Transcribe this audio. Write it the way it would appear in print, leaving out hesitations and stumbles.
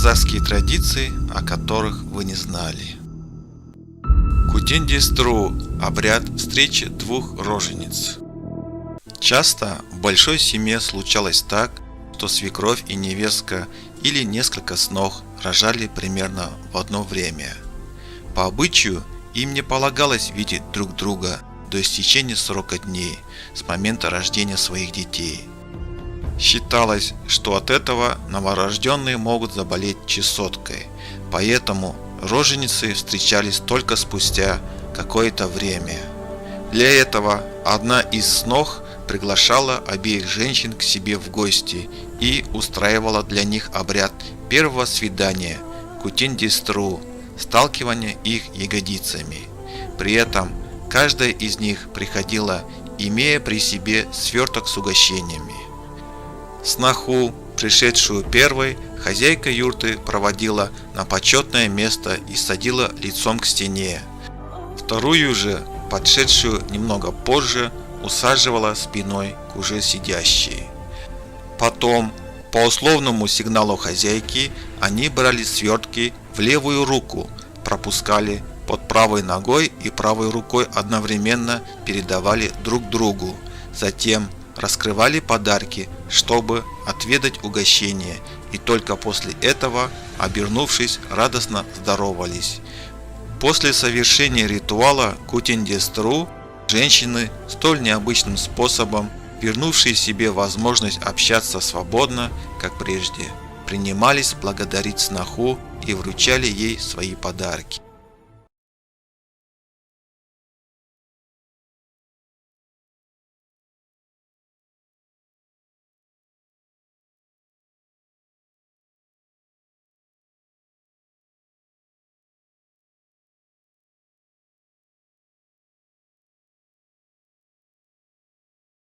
казахские традиции, о которых вы не знали. Кутен-дестру – обряд встречи двух рожениц. Часто в большой семье случалось так, что свекровь и невестка или несколько снох рожали примерно в одно время. По обычаю им не полагалось видеть друг друга до истечения срока дней с момента рождения своих детей. Считалось, что от этого новорожденные могут заболеть чесоткой, поэтому роженицы встречались только спустя какое-то время. Для этого одна из снох приглашала обеих женщин к себе в гости и устраивала для них обряд первого свидания – кутен-дестру – сталкивание их ягодицами. При этом каждая из них приходила, имея при себе сверток с угощениями. Сноху, пришедшую первой, хозяйка юрты проводила на почетное место и садила лицом к стене. Вторую же, подшедшую немного позже, усаживала спиной к уже сидящей. Потом, по условному сигналу хозяйки, они брали свертки в левую руку, пропускали под правой ногой и правой рукой одновременно передавали друг другу. Затем раскрывали подарки, чтобы отведать угощение, и только после этого, обернувшись, радостно здоровались. После совершения ритуала кутен-дестру женщины столь необычным способом, вернувшие себе возможность общаться свободно, как прежде, принимались благодарить сноху и вручали ей свои подарки.